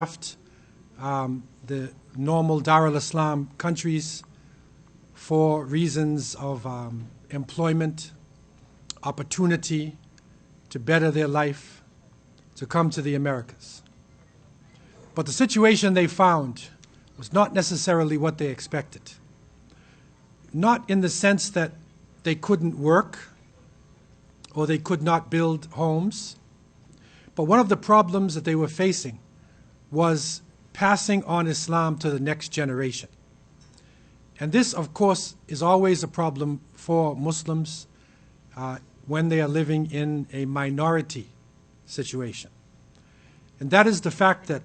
left the normal Dar al-Islam countries for reasons of employment, opportunity, to better their life, to come to the Americas. But the situation they found was not necessarily what they expected. Not in the sense that they couldn't work or they could not build homes, but one of the problems that they were facing was passing on Islam to the next generation. And this, of course, is always a problem for Muslims when they are living in a minority situation. And that is the fact that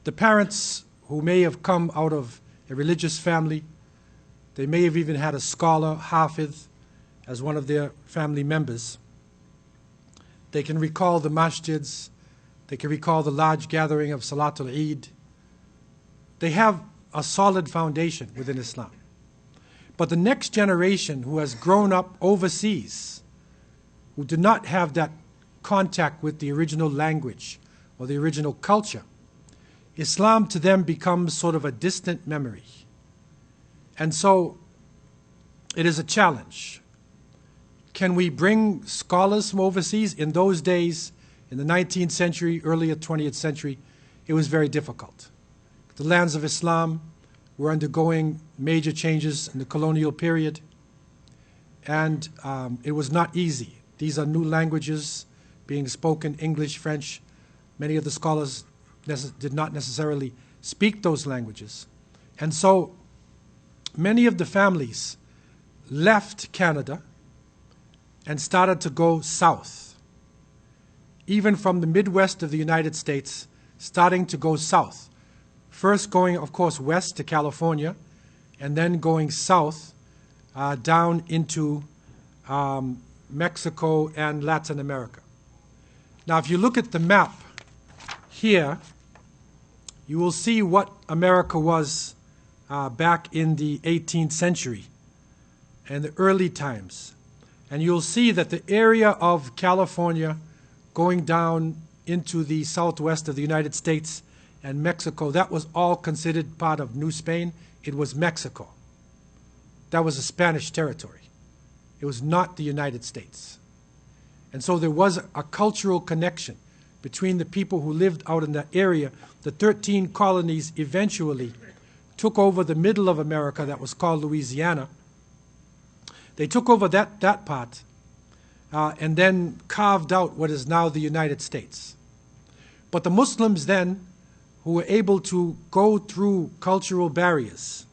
the parents who may have come out of a religious family, they may have even had a scholar, Hafiz, as one of their family members. They can recall the masjids, they can recall the large gathering of Salatul Eid. They have a solid foundation within Islam. But the next generation who has grown up overseas, who do not have that contact with the original language or the original culture, Islam to them becomes sort of a distant memory. And so it is a challenge. Can we bring scholars from overseas? In those days, in the 19th century, earlier 20th century, it was very difficult. The lands of Islam were undergoing major changes in the colonial period, and it was not easy. These are new languages being spoken, English, French. Many of the scholars did not necessarily speak those languages. And so many of the families left Canada and started to go south, even from the Midwest of the United States, starting to go south. First going, of course, west to California, and then going south down into Mexico and Latin America. Now, if you look at the map here, you will see what America was back in the 18th century and the early times. And you'll see that the area of California going down into the southwest of the United States and Mexico, that was all considered part of New Spain. It was Mexico. That was a Spanish territory. It was not the United States. And so there was a cultural connection between the people who lived out in that area. The 13 colonies eventually took over the middle of America that was called Louisiana. They took over that part and then carved out what is now the United States. But the Muslims then, who were able to go through cultural barriers,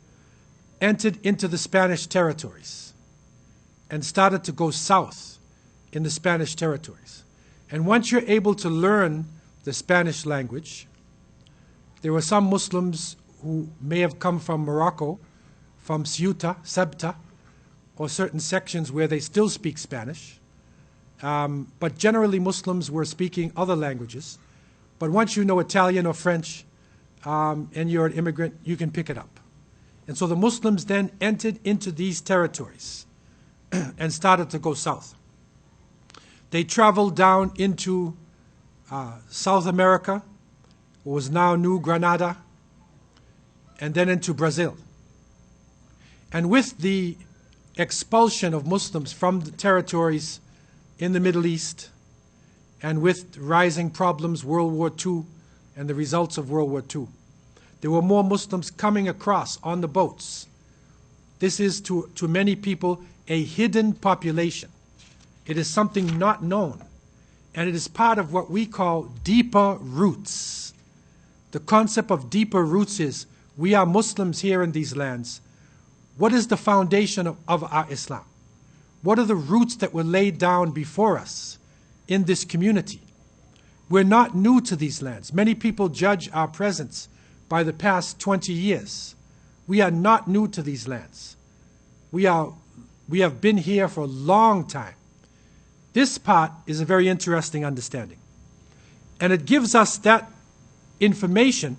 entered into the Spanish territories and started to go south in the Spanish territories. And once you're able to learn the Spanish language, there were some Muslims who may have come from Morocco, from Ceuta, or certain sections where they still speak Spanish. But generally Muslims were speaking other languages. But once you know Italian or French and you're an immigrant, you can pick it up. And so the Muslims then entered into these territories and started to go south. They traveled down into South America, what was now New Granada, and then into Brazil. And with the expulsion of Muslims from the territories in the Middle East, and with rising problems, World War II, and the results of World War II, there were more Muslims coming across on the boats. This is, to many people, a hidden population. It is something not known, and it is part of what we call deeper roots. The concept of deeper roots is, we are Muslims here in these lands. What is the foundation of our Islam? What are the roots that were laid down before us in this community? We're not new to these lands. Many people judge our presence by the past 20 years. We are not new to these lands. We have been here for a long time. This part is a very interesting understanding. And it gives us that information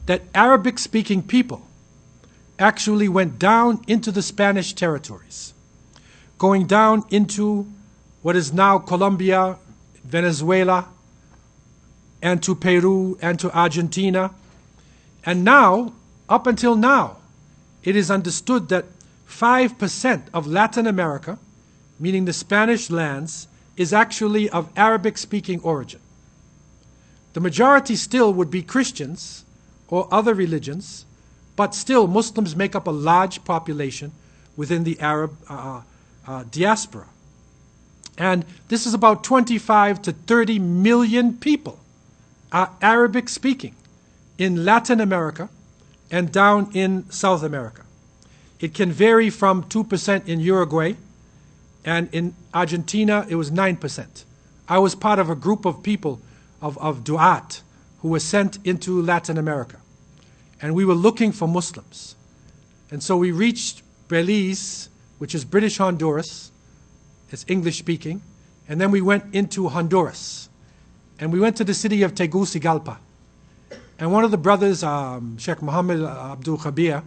that Arabic-speaking people actually went down into the Spanish territories, going down into what is now Colombia, Venezuela, and to Peru and to Argentina. And now, up until now, it is understood that 5% of Latin America, meaning the Spanish lands, is actually of Arabic-speaking origin. The majority still would be Christians or other religions, but still Muslims make up a large population within the Arab diaspora. And this is about 25 to 30 million people are Arabic-speaking in Latin America and down in South America. It can vary from 2% in Uruguay, and in Argentina it was 9%. I was part of a group of people, of du'at, who were sent into Latin America. And we were looking for Muslims. And so we reached Belize, which is British Honduras. It's English speaking. And then we went into Honduras. And we went to the city of Tegucigalpa. And one of the brothers, Sheikh Muhammad Abdul Khabir,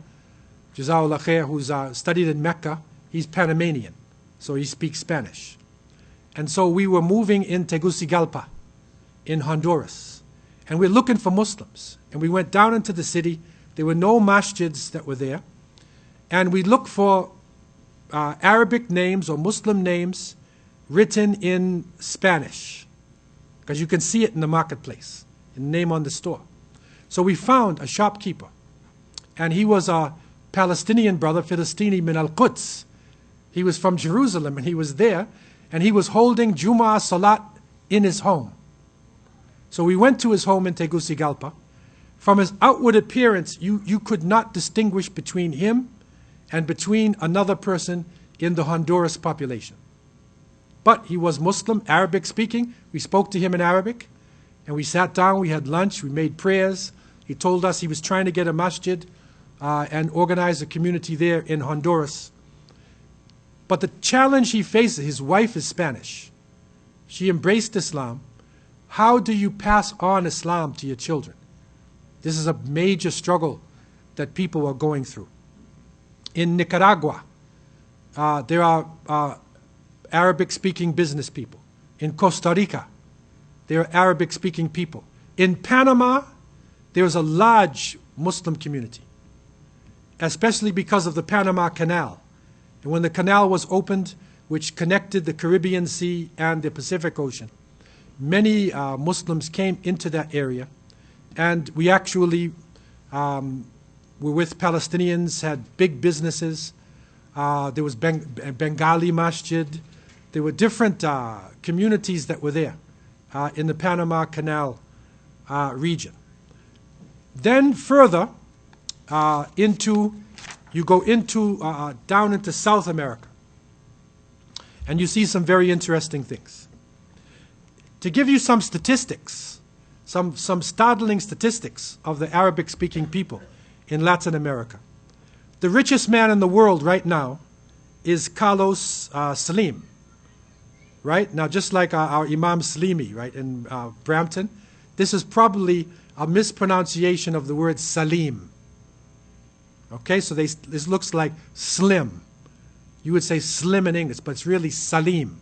Jazakallah Khair, who's studied in Mecca, he's Panamanian, so he speaks Spanish. And so we were moving in Tegucigalpa, in Honduras. And we're looking for Muslims. And we went down into the city. There were no masjids that were there. And we looked for Arabic names or Muslim names written in Spanish, because you can see it in the marketplace, in the name on the store. So we found a shopkeeper, and he was a Palestinian brother, Philistini min al-Quds. He was from Jerusalem, and he was there, and he was holding Jumu'ah Salat in his home. So we went to his home in Tegucigalpa. From his outward appearance, you could not distinguish between him and between another person in the Honduras population. But he was Muslim, Arabic speaking. We spoke to him in Arabic, and we sat down, we had lunch, we made prayers. He told us he was trying to get a masjid and organize a community there in Honduras. But the challenge he faces, his wife is Spanish. She embraced Islam. How do you pass on Islam to your children? This is a major struggle that people are going through. In Nicaragua, there are Arabic-speaking business people. In Costa Rica, there are Arabic-speaking people. In Panama, there's a large Muslim community, especially because of the Panama Canal. And when the canal was opened, which connected the Caribbean Sea and the Pacific Ocean, many Muslims came into that area. And we actually were with Palestinians, had big businesses. There was Bengali Masjid. There were different communities that were there in the Panama Canal region. Then further you go down into South America, and you see some very interesting things. To give you some statistics, some startling statistics of the Arabic-speaking people in Latin America. The richest man in the world right now is Carlos Slim, right? Now, just like our Imam Slimi, right, in Brampton, this is probably a mispronunciation of the word Salim. Okay, so this looks like slim. You would say slim in English, but it's really Salim.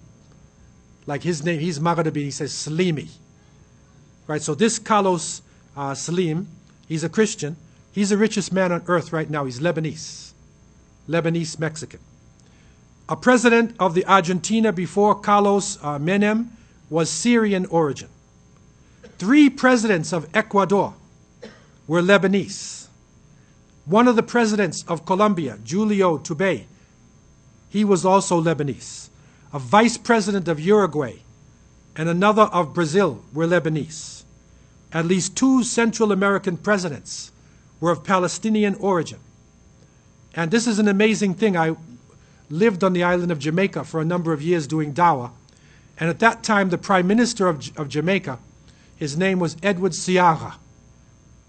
Like his name, he's Maghribi, he says Slimi. Right, so this Carlos Slim, he's a Christian. He's the richest man on earth right now. He's Lebanese. Lebanese-Mexican. A president of the Argentina before Carlos Menem was Syrian origin. 3 presidents of Ecuador were Lebanese. One of the presidents of Colombia, Julio Tubey, he was also Lebanese. A vice president of Uruguay and another of Brazil were Lebanese. At least 2 Central American presidents were of Palestinian origin. And this is an amazing thing. I lived on the island of Jamaica for a number of years doing dawah. And at that time, the prime minister of Jamaica, his name was Edward Seaga.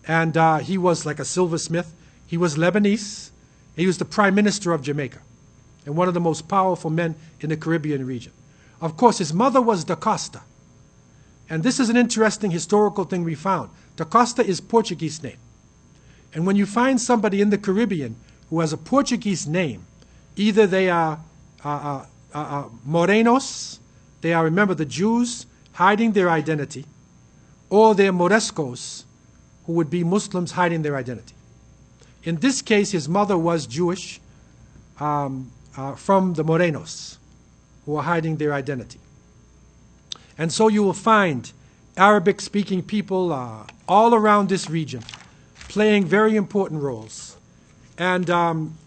And he was like a silversmith. He was Lebanese. He was the prime minister of Jamaica and one of the most powerful men in the Caribbean region. Of course, his mother was Da Costa. And this is an interesting historical thing we found. Da Costa is Portuguese name. And when you find somebody in the Caribbean who has a Portuguese name, either they are Morenos, they are, remember, the Jews hiding their identity, or their Morescos, who would be Muslims hiding their identity. In this case, his mother was Jewish from the Morenos, who are hiding their identity. And so you will find Arabic-speaking people all around this region playing very important roles. And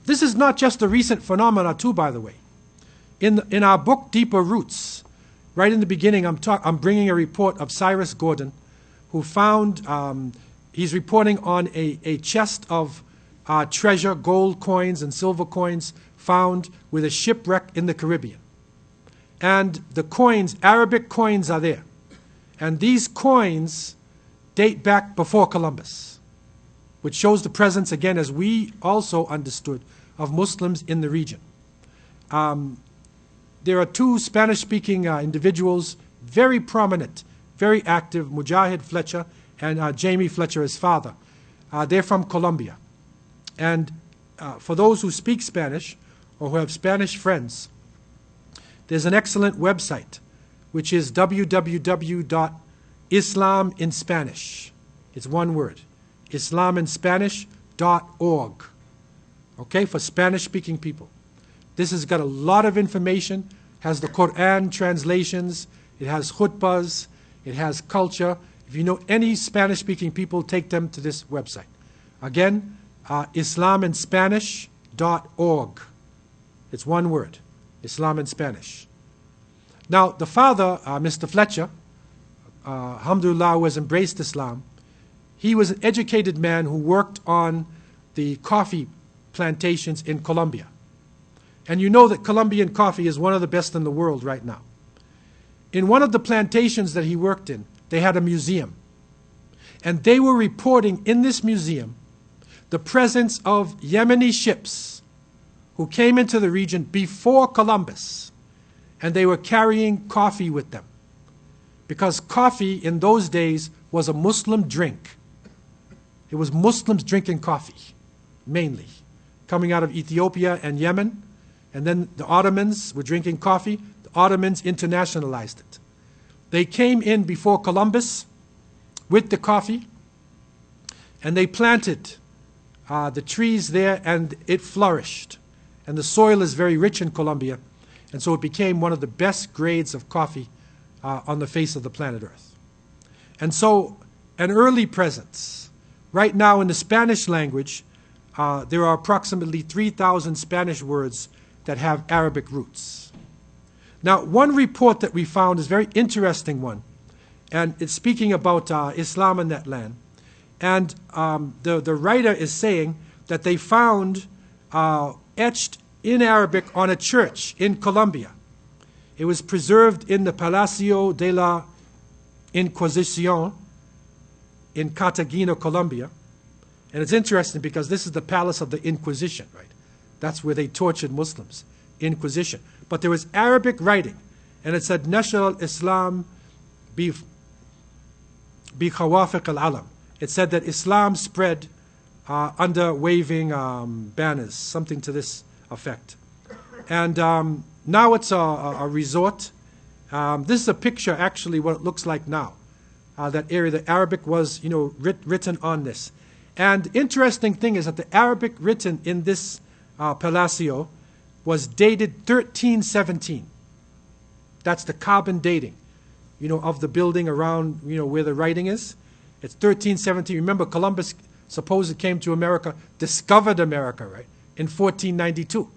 this is not just a recent phenomena, too, by the way. In our book, Deeper Roots, right in the beginning, I'm bringing a report of Cyrus Gordon, who found, he's reporting on a chest of treasure, gold coins and silver coins found with a shipwreck in the Caribbean. And the coins, Arabic coins, are there. And these coins date back before Columbus, which shows the presence, again, as we also understood, of Muslims in the region. There are two Spanish-speaking individuals, very prominent, very active, Mujahid Fletcher and Jamie Fletcher, his father. They're from Colombia. And for those who speak Spanish or who have Spanish friends, there's an excellent website, which is www.islaminspanish. It's one word, islaminspanish.org, okay, for Spanish-speaking people. This has got a lot of information, has the Quran translations, it has khutbahs, it has culture. If you know any Spanish-speaking people, take them to this website. Again, islaminspanish.org. It's one word, Islam in Spanish. Now, the father, Mr. Fletcher, alhamdulillah, who has embraced Islam, he was an educated man who worked on the coffee plantations in Colombia. And you know that Colombian coffee is one of the best in the world right now. In one of the plantations that he worked in, they had a museum. And they were reporting in this museum the presence of Yemeni ships who came into the region before Columbus. And they were carrying coffee with them. Because coffee in those days was a Muslim drink. It was Muslims drinking coffee, mainly, coming out of Ethiopia and Yemen. And then the Ottomans were drinking coffee. The Ottomans internationalized it. They came in before Columbus with the coffee, and they planted the trees there, and it flourished. And the soil is very rich in Colombia, and so it became one of the best grades of coffee on the face of the planet Earth. And so an early presence. Right now in the Spanish language, there are approximately 3,000 Spanish words that have Arabic roots. Now, one report that we found is a very interesting one, and it's speaking about Islam in that land. And the writer is saying that they found etched in Arabic on a church in Colombia. It was preserved in the Palacio de la Inquisición in Cartagena, Colombia. And it's interesting because this is the palace of the Inquisition, right? That's where they tortured Muslims, Inquisition. But there was Arabic writing, and it said, Nashar al-Islam bi khawafiq al-alam. It said that Islam spread under waving banners, something to this effect. And now it's a resort. This is a picture, actually, what it looks like now. That area, the Arabic was, written on this. And the interesting thing is that the Arabic written in this Palacio was dated 1317. That's the carbon dating, of the building around, where the writing is. It's 1317. Remember, Columbus supposedly came to America, discovered America, right, in 1492.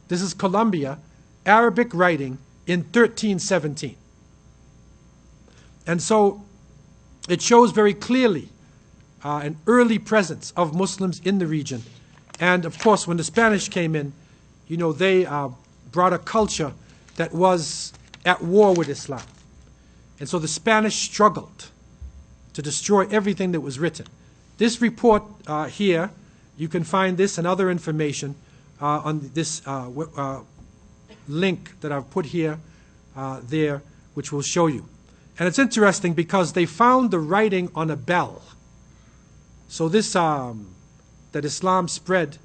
This is Colombia, Arabic writing in 1317. And so it shows very clearly an early presence of Muslims in the region. And of course, when the Spanish came in, they brought a culture that was at war with Islam. And so the Spanish struggled to destroy everything that was written. This report here, you can find this and other information on this link that I've put here, there, which will show you. And it's interesting because they found the writing on a bell. So this, that Islam spread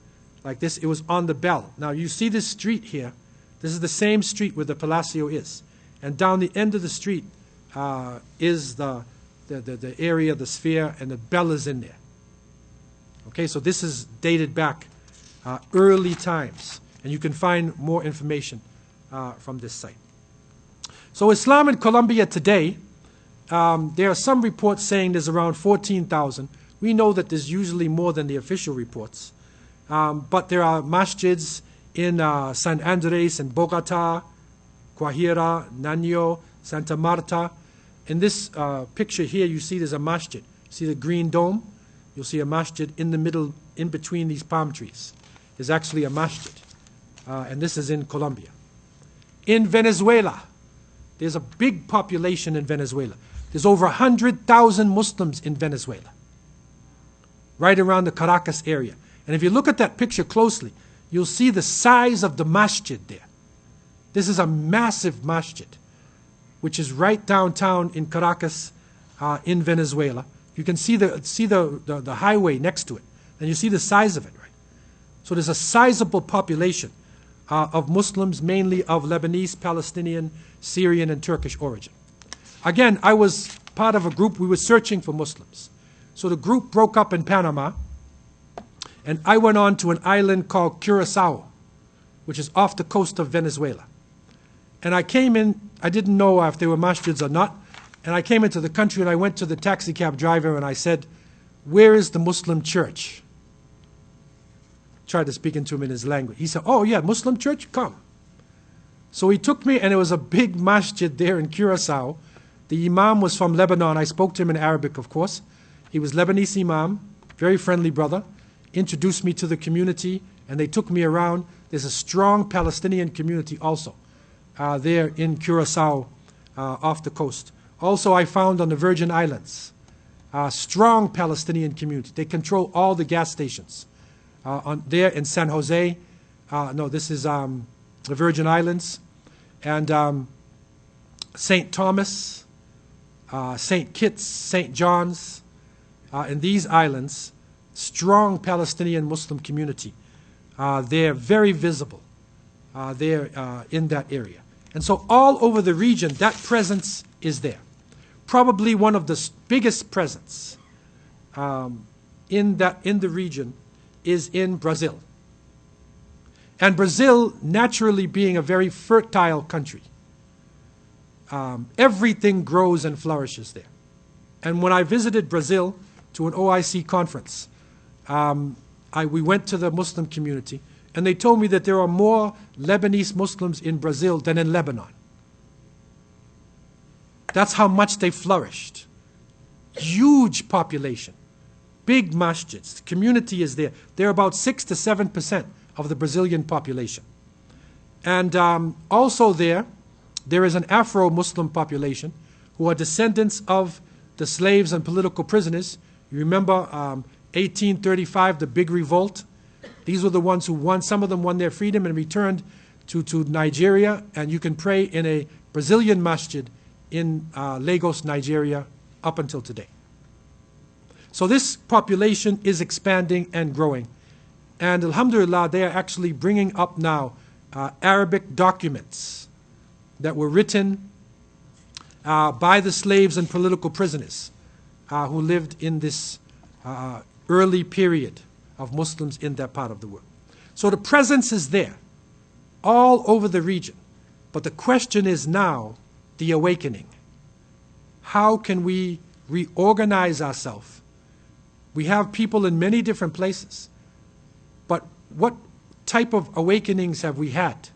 like this, it was on the bell. Now you see this street here. This is the same street where the Palacio is. And down the end of the street is the the area, the sphere, and the bell is in there. Okay, so this is dated back early times, and you can find more information from this site. So Islam in Colombia today, there are some reports saying there's around 14,000. We know that there's usually more than the official reports. But there are masjids in San Andres and Bogota, Guajira, Nano, Santa Marta. In this picture here, you see there's a masjid. See the green dome? You'll see a masjid in the middle, in between these palm trees. There's actually a masjid. And this is in Colombia. In Venezuela, there's a big population in Venezuela. There's over 100,000 Muslims in Venezuela, right around the Caracas area. And if you look at that picture closely, you'll see the size of the masjid there. This is a massive masjid, which is right downtown in Caracas, in Venezuela. You can see the highway next to it, and you see the size of it, right? So there's a sizable population of Muslims, mainly of Lebanese, Palestinian, Syrian, and Turkish origin. Again, I was part of a group. We were searching for Muslims. So the group broke up in Panama, and I went on to an island called Curacao, which is off the coast of Venezuela. And I came in, I didn't know if there were masjids or not, and I came into the country and I went to the taxi cab driver and I said, "Where is the Muslim church?" Tried to speak into him in his language. He said, "Oh yeah, Muslim church, come." So he took me, and it was a big masjid there in Curacao. The imam was from Lebanon. I spoke to him in Arabic, of course. He was Lebanese imam, very friendly brother, introduced me to the community, and they took me around. There's a strong Palestinian community also there in Curacao off the coast. Also, I found on the Virgin Islands a strong Palestinian community. They control all the gas stations. There in San Jose, no, this is the Virgin Islands, and St. Thomas, St. Kitts, St. John's, in these islands, strong Palestinian Muslim community. They're very visible there in that area. And so all over the region, that presence is there. Probably one of the biggest presence in the region is in Brazil. And Brazil, naturally being a very fertile country, everything grows and flourishes there. And when I visited Brazil to an OIC conference, we went to the Muslim community, and they told me that there are more Lebanese Muslims in Brazil than in Lebanon. That's how much they flourished. Huge population, big masjids, the community is there. They're about 6 to 7% of the Brazilian population. And also there is an Afro-Muslim population who are descendants of the slaves and political prisoners. You remember 1835, the big revolt? These were the ones who won. Some of them won their freedom and returned to Nigeria, and you can pray in a Brazilian masjid in Lagos, Nigeria, up until today. So this population is expanding and growing. And alhamdulillah, they are actually bringing up now Arabic documents that were written by the slaves and political prisoners who lived in this early period of Muslims in that part of the world. So the presence is there all over the region. But the question is now the awakening. How can we reorganize ourselves? We have people in many different places. But what type of awakenings have we had?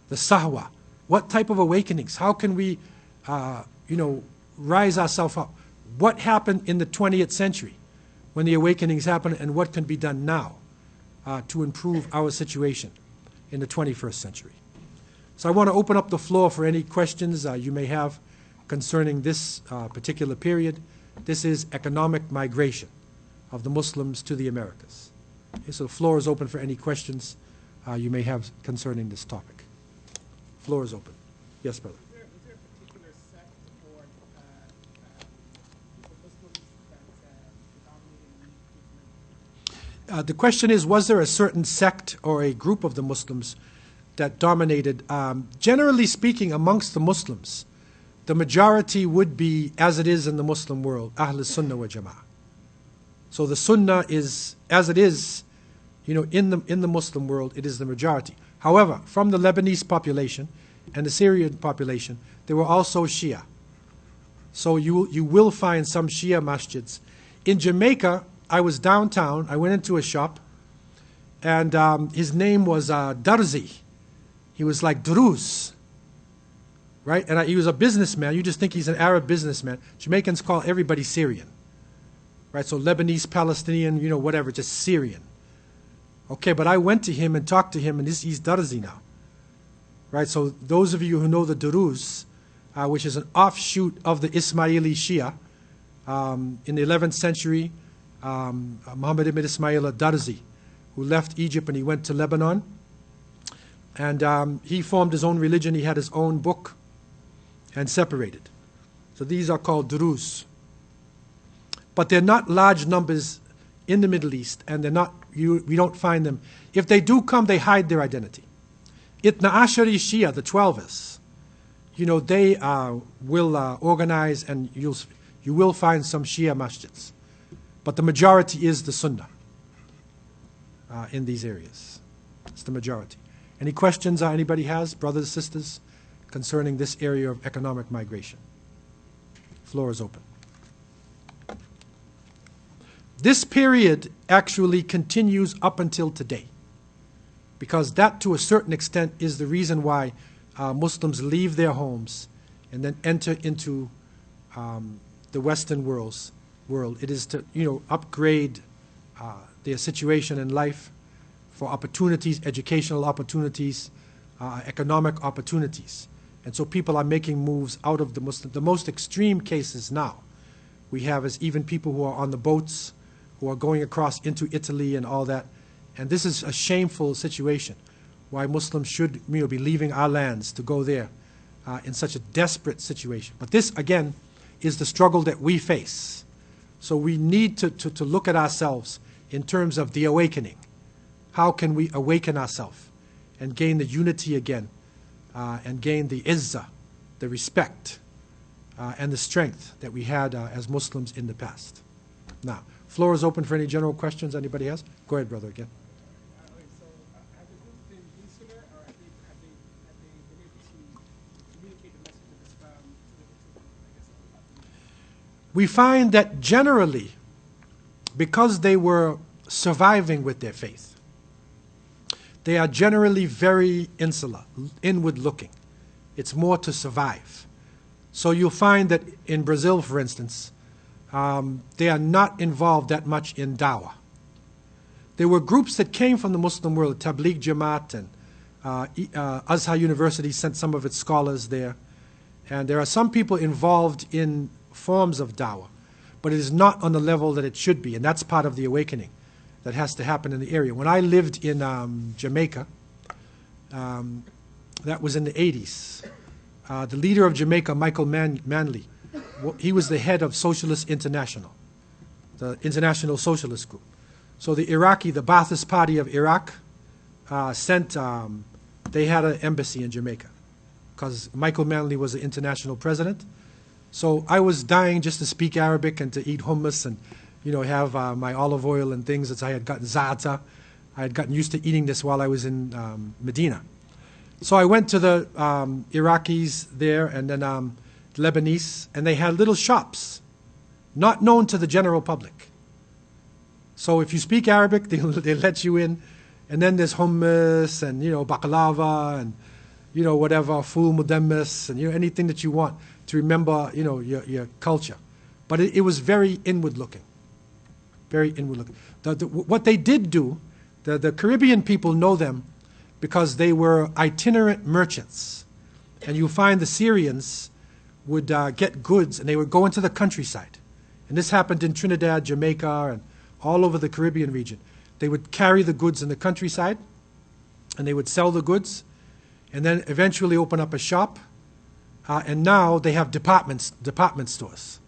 The sahwa. What type of awakenings? How can we, rise ourselves up? What happened in the 20th century when the awakenings happened, and what can be done now to improve our situation in the 21st century? So I want to open up the floor for any questions you may have concerning this particular period. This is economic migration of the Muslims to the Americas. Okay, so the floor is open for any questions you may have concerning this topic. Floor is open. Yes, brother. Is there a particular sect or the Muslims that predominated? The question is, was there a certain sect or a group of the Muslims that dominated? Generally speaking, amongst the Muslims, the majority would be, as it is in the Muslim world, Ahl Sunnah wa Jama'ah. So the Sunnah is, as it is, in the Muslim world, it is the majority. However, from the Lebanese population and the Syrian population, there were also Shia. So you will find some Shia masjids. In Jamaica, I was downtown. I went into a shop, and his name was Darzi. He was like Druz, right? And he was a businessman. You just think he's an Arab businessman. Jamaicans call everybody Syrian, right? So Lebanese, Palestinian, whatever, just Syrian. Okay, but I went to him and talked to him, and he's Darzi now, right? So those of you who know the Druz, which is an offshoot of the Ismaili Shia, in the 11th century, Muhammad ibn Ismail al-Darzi, who left Egypt and he went to Lebanon. And he formed his own religion. He had his own book and separated. So these are called Druz. But they're not large numbers in the Middle East, and they're not, we don't find them. If they do come, they hide their identity. Itna Ashari Shia, the 12ers, they will organize, and you will find some Shia masjids. But the majority is the Sunnah in these areas. It's the majority. Any questions anybody has, brothers and sisters, concerning this area of economic migration? Floor is open. This period actually continues up until today, because that, to a certain extent, is the reason why Muslims leave their homes and then enter into the Western world. It is to, upgrade their situation in life for opportunities, educational opportunities, economic opportunities. And so people are making moves out of the most extreme cases now. We have is even people who are on the boats, who are going across into Italy and all that. And this is a shameful situation, why Muslims should be leaving our lands to go there in such a desperate situation. But this, again, is the struggle that we face. So we need to look at ourselves in terms of the awakening. How can we awaken ourselves and gain the unity again, and gain the izzah, the respect, and the strength that we had as Muslims in the past? Now, floor is open for any general questions anybody has. Go ahead, brother, again. So have the group been insular, or have they been able to communicate the message of Islam to I guess, We find that generally, because they were surviving with their faith, they are generally very insular, inward looking. It's more to survive. So you'll find that in Brazil, for instance, they are not involved that much in dawah. There were groups that came from the Muslim world, Tabligh Jamaat, and Azhar University sent some of its scholars there. And there are some people involved in forms of dawah, but it is not on the level that it should be, and that's part of the awakening that has to happen in the area. When I lived in Jamaica, that was in the 80s, the leader of Jamaica, Michael Manley, he was the head of Socialist International, the International Socialist Group. So the Ba'athist Party of Iraq they had an embassy in Jamaica because Michael Manley was the international president. So I was dying just to speak Arabic and to eat hummus and have my olive oil and things. As I had gotten za'ata. I had gotten used to eating this while I was in Medina. So I went to the Iraqis there and then Lebanese, and they had little shops, not known to the general public. So if you speak Arabic, they let you in, and then there's hummus and baklava and whatever, ful mudammis and anything that you want to remember your culture. But it was very inward looking. Very inward looking. What they did do, the Caribbean people know them because they were itinerant merchants. And you find the Syrians would get goods and they would go into the countryside. And this happened in Trinidad, Jamaica, and all over the Caribbean region. They would carry the goods in the countryside and they would sell the goods and then eventually open up a shop. And now they have department stores.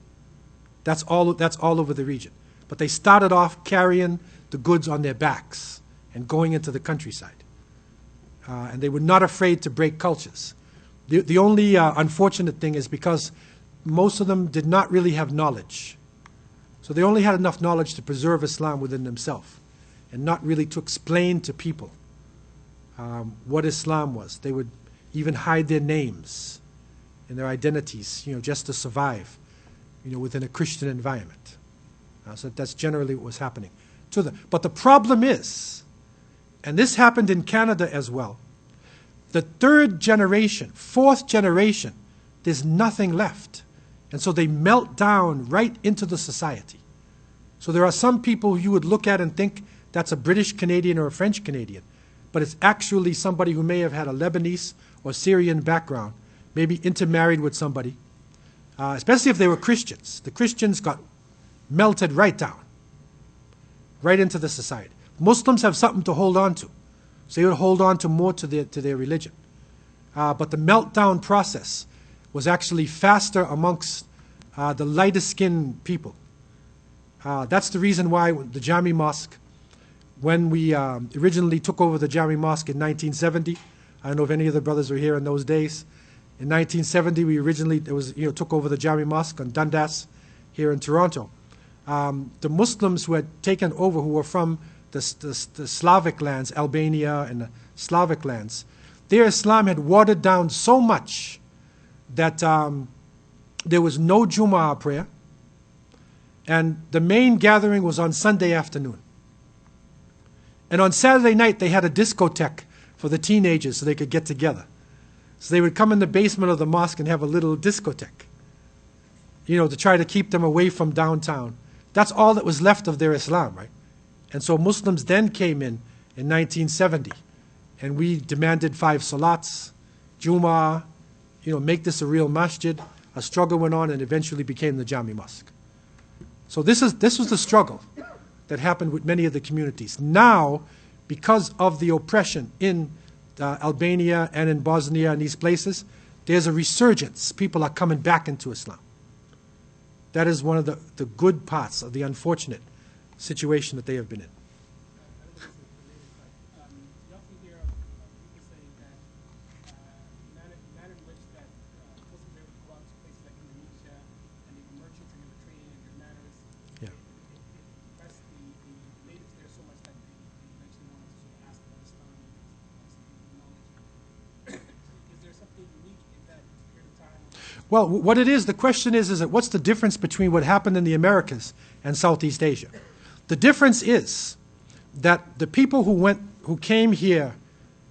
That's all over the region. But they started off carrying the goods on their backs and going into the countryside. And they were not afraid to break cultures. The only unfortunate thing is because most of them did not really have knowledge. So they only had enough knowledge to preserve Islam within themselves and not really to explain to people what Islam was. They would even hide their names and their identities, just to survive, within a Christian environment. So that's generally what was happening to them. But the problem is, and this happened in Canada as well, the third generation, fourth generation, there's nothing left. And so they melt down right into the society. So there are some people you would look at and think that's a British Canadian or a French Canadian, but it's actually somebody who may have had a Lebanese or Syrian background, maybe intermarried with somebody, especially if they were Christians. The Christians got melted right down, right into the society. Muslims have something to hold on to, so they would hold on to more to their religion. But the meltdown process was actually faster amongst the lighter-skinned people. That's the reason why the Jami Mosque, when we originally took over the Jami Mosque in 1970, I don't know if any of the brothers were here in those days. In 1970, we originally took over the Jami Mosque on Dundas here in Toronto. The Muslims who had taken over, who were from the Slavic lands, Albania and the Slavic lands, their Islam had watered down so much that there was no Jumu'ah prayer, and the main gathering was on Sunday afternoon. And on Saturday night, they had a discotheque for the teenagers so they could get together. So they would come in the basement of the mosque and have a little discotheque, to try to keep them away from downtown. That's all that was left of their Islam, right? And so Muslims then came in 1970, and we demanded 5 salats, Jumu'ah, make this a real masjid. A struggle went on and eventually became the Jami Mosque. So this was the struggle that happened with many of the communities. Now, because of the oppression in Albania and in Bosnia and these places, there's a resurgence. People are coming back into Islam. That is one of the good parts of the unfortunate situation that they have been in. You often hear of people saying that the manner in which that Muslims are able to go out to places like Indonesia and they were merchants and they were trading and their manners, Yeah. it impressed the natives there so much that they eventually wanted to sort of ask about Islam and ask some people knowledge. Is there something unique in that period of time? Well, what it is, the question is that what's the difference between what happened in the Americas and Southeast Asia? The difference is that the people who came here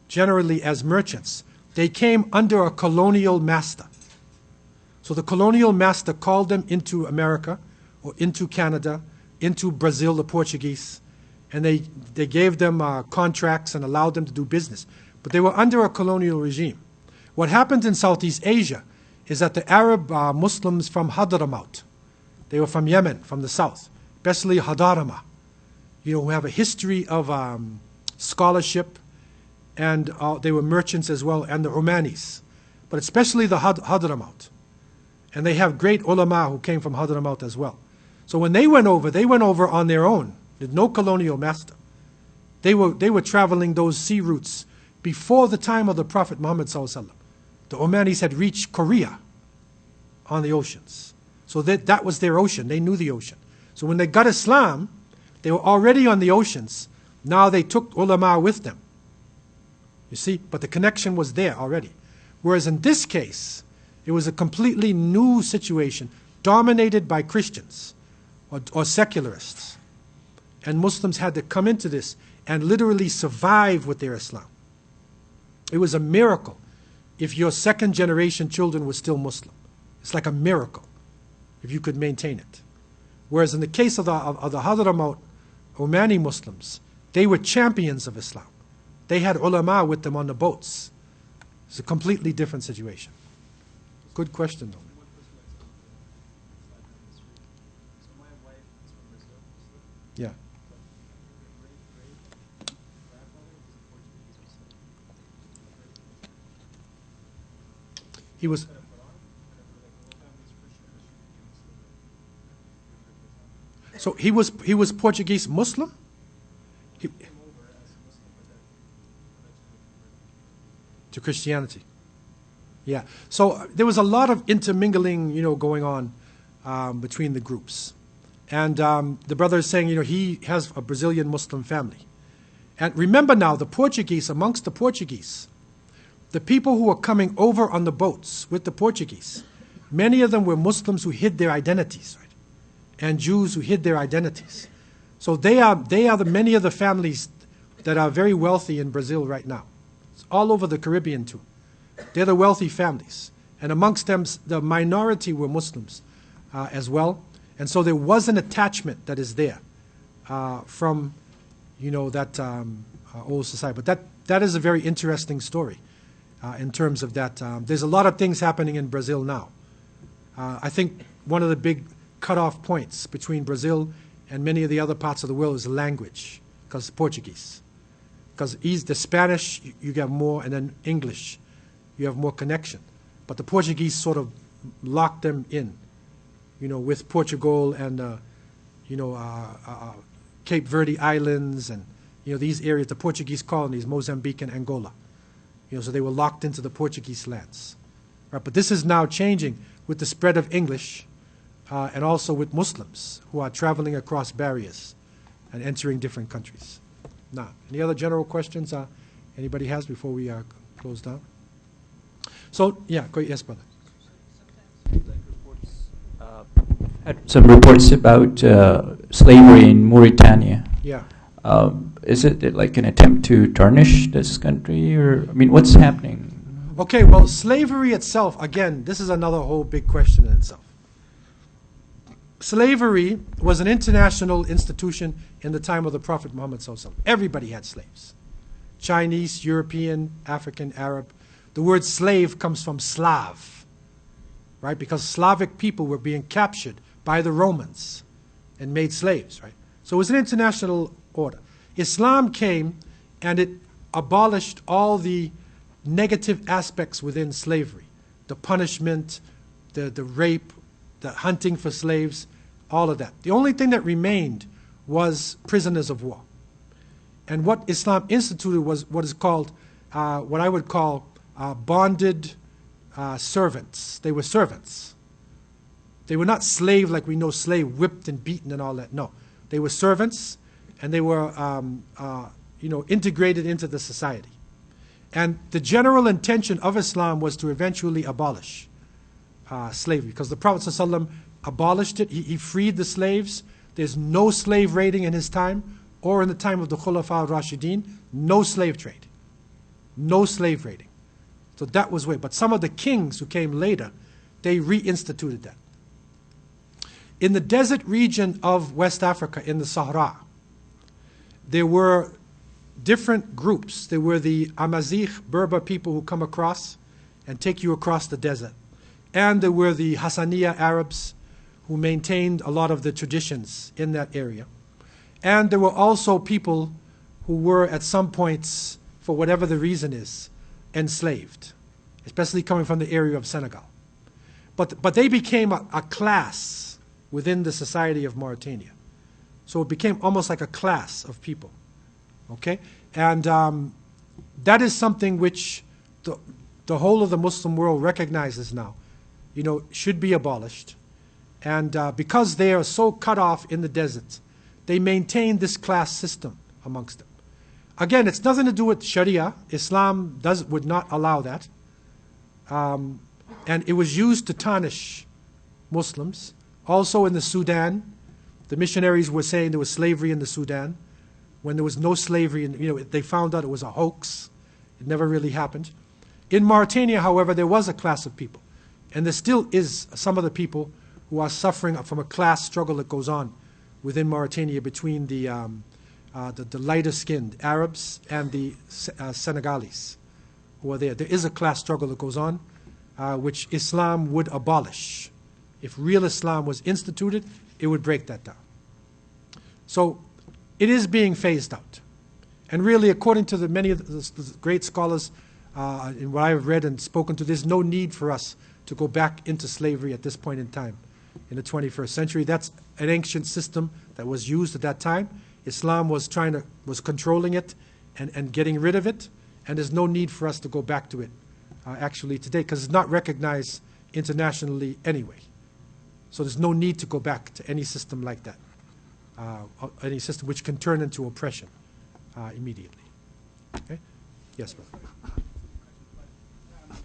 generally as merchants, they came under a colonial master. So the colonial master called them into America or into Canada, into Brazil, the Portuguese, and they gave them contracts and allowed them to do business. But they were under a colonial regime. What happened in Southeast Asia is that the Arab Muslims from Hadramaut, they were from Yemen, from the south, especially Hadrama, who have a history of scholarship, and they were merchants as well, and the Omanis, but especially the Hadramaut. And they have great ulama who came from Hadramaut as well. So when they went over on their own. There's no colonial master. They were traveling those sea routes before the time of the Prophet Muhammad ﷺ. The Omanis had reached Korea on the oceans. So that was their ocean. They knew the ocean. So when they got Islam, they were already on the oceans. Now they took ulama with them. You see? But the connection was there already. Whereas in this case, it was a completely new situation dominated by Christians or secularists. And Muslims had to come into this and literally survive with their Islam. It was a miracle if your second generation children were still Muslim. It's like a miracle if you could maintain it. Whereas in the case of the Hadramaut Omani Muslims, they were champions of Islam. They had ulama with them on the boats. It's a completely different situation. Good question, though. Yeah. He was. So he was Portuguese Muslim? To Christianity. Yeah. So there was a lot of intermingling, going on between the groups. And the brother is saying, he has a Brazilian Muslim family. And remember now, amongst the Portuguese, the people who were coming over on the boats with the Portuguese, many of them were Muslims who hid their identities, right? And Jews who hid their identities. So they are many of the families that are very wealthy in Brazil right now. It's all over the Caribbean too. They're the wealthy families. And amongst them, the minority were Muslims as well. And so there was an attachment that is there from, that old society. But that is a very interesting story in terms of that. There's a lot of things happening in Brazil now. I think one of the big cutoff points between Brazil and many of the other parts of the world is language, because Portuguese. Because the Spanish, you get more, and then English, you have more connection. But the Portuguese sort of locked them in, with Portugal and, Cape Verde Islands and, these areas, the Portuguese colonies, Mozambique and Angola. So they were locked into the Portuguese lands. Right? But this is now changing with the spread of English and also with Muslims who are traveling across barriers and entering different countries. Now, any other general questions anybody has before we close down? So, yeah, go ahead. Yes, brother. Had some reports about slavery in Mauritania. Yeah. Is it like an attempt to tarnish this country, or what's happening? Okay, well, slavery itself, again, this is another whole big question in itself. Slavery was an international institution in the time of the Prophet Muhammad ﷺ. Everybody had slaves. Chinese, European, African, Arab. The word slave comes from Slav, right? Because Slavic people were being captured by the Romans and made slaves, right? So it was an international order. Islam came and it abolished all the negative aspects within slavery. The punishment, the rape, the hunting for slaves, all of that. The only thing that remained was prisoners of war. And what Islam instituted was what is called, what I would call bonded servants. They were servants. They were not slave like we know slave, whipped and beaten and all that. No, they were servants, and they were integrated into the society. And the general intention of Islam was to eventually abolish slavery, because the Prophet ﷺ abolished it. He freed the slaves. There's no slave raiding in his time, or in the time of the Khulafa al-Rashidin, no slave trade, no slave raiding. So that was way. But some of the kings who came later, they reinstituted that. In the desert region of West Africa, in the Sahara, there were different groups. There were the Amazigh, Berber people who come across and take you across the desert. And there were the Hassaniya Arabs who maintained a lot of the traditions in that area. And there were also people who were at some points, for whatever the reason is, enslaved, especially coming from the area of Senegal. But they became a class within the society of Mauritania. So it became almost like a class of people. Okay? And that is something which the whole of the Muslim world recognizes now, should be abolished. And because they are so cut off in the desert, they maintain this class system amongst them. Again, it's nothing to do with Sharia. Islam would not allow that. And it was used to tarnish Muslims. Also in the Sudan, the missionaries were saying there was slavery in the Sudan, when there was no slavery, and they found out it was a hoax. It never really happened. In Mauritania, however, there was a class of people, and there still is some of the people who are suffering from a class struggle that goes on within Mauritania between the lighter-skinned Arabs and the Senegalese who are there. There is a class struggle that goes on, which Islam would abolish. If real Islam was instituted, it would break that down. So it is being phased out. And really, according to many of the great scholars, in what I've read and spoken to, there's no need for us to go back into slavery at this point in time in the 21st century. That's an ancient system that was used at that time. Islam was controlling it and getting rid of it, and there's no need for us to go back to it actually today, because it's not recognized internationally anyway. So there's no need to go back to any system like that, any system which can turn into oppression immediately. Okay? Yes, brother.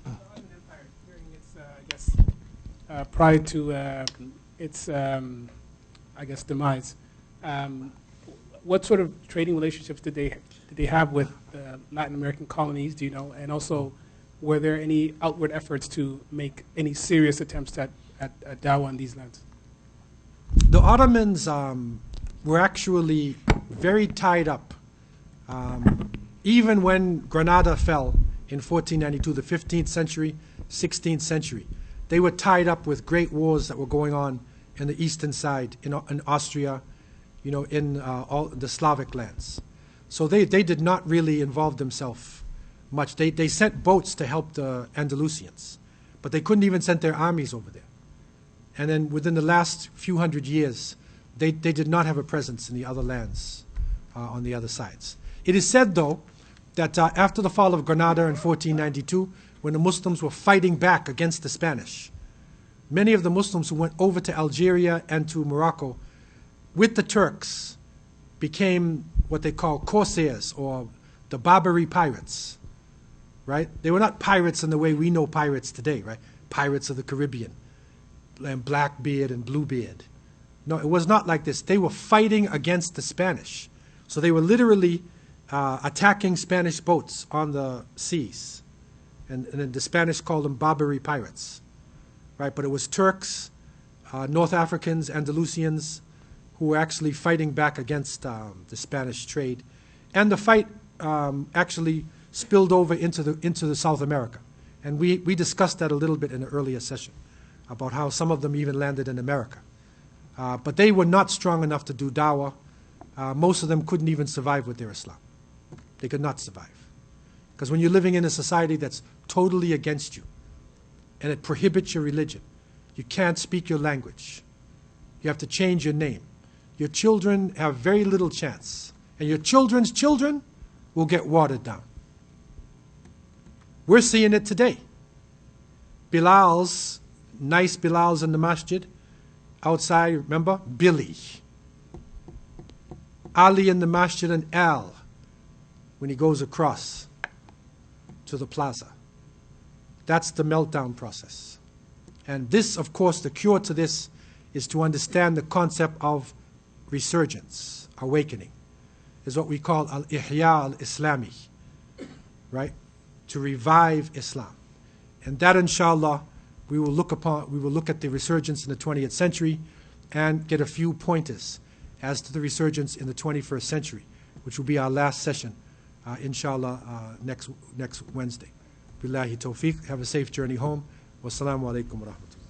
The Ottoman Empire, during its, I guess, prior to its, I guess, demise, what sort of trading relationships did they have with Latin American colonies? Do you know? And also, were there any outward efforts to make any serious attempts at dawah in these lands? The Ottomans were actually very tied up. Even when Granada fell in 1492, the 15th century, 16th century, they were tied up with great wars that were going on in the eastern side, in Austria, you know, in all the Slavic lands. So they did not really involve themselves much. They sent boats to help the Andalusians, but they couldn't even send their armies over there. And then within the last few hundred years, they did not have a presence in the other lands on the other sides. It is said, though, that after the fall of Granada in 1492, when the Muslims were fighting back against the Spanish, many of the Muslims who went over to Algeria and to Morocco with the Turks became what they call corsairs, or the Barbary pirates, right? They were not pirates in the way we know pirates today, right? Pirates of the Caribbean, and Blackbeard and Bluebeard. No, it was not like this. They were fighting against the Spanish. So they were literally attacking Spanish boats on the seas. And then the Spanish called them Barbary pirates, right? But it was Turks, North Africans, Andalusians, who were actually fighting back against the Spanish trade. And the fight actually spilled over into the South America. And we discussed that a little bit in an earlier session, about how some of them even landed in America. But they were not strong enough to do dawah. Most of them couldn't even survive with their Islam. They could not survive. Because when you're living in a society that's totally against you, and it prohibits your religion, you can't speak your language. You have to change your name. Your children have very little chance. And your children's children will get watered down. We're seeing it today. Bilals, nice Bilals in the masjid, outside, remember? Billy. Ali in the masjid, and Al when he goes across to the plaza. That's the meltdown process. And this, of course, the cure to this is to understand the concept of resurgence, awakening, is what we call al-ihya al-islami, right? To revive Islam. And that, inshallah, we will look at the resurgence in the 20th century and get a few pointers as to the resurgence in the 21st century, which will be our last session, inshallah, next Wednesday. Billahi tawfiq. Have a safe journey home. Wassalamu alaikum wa rahmatullah.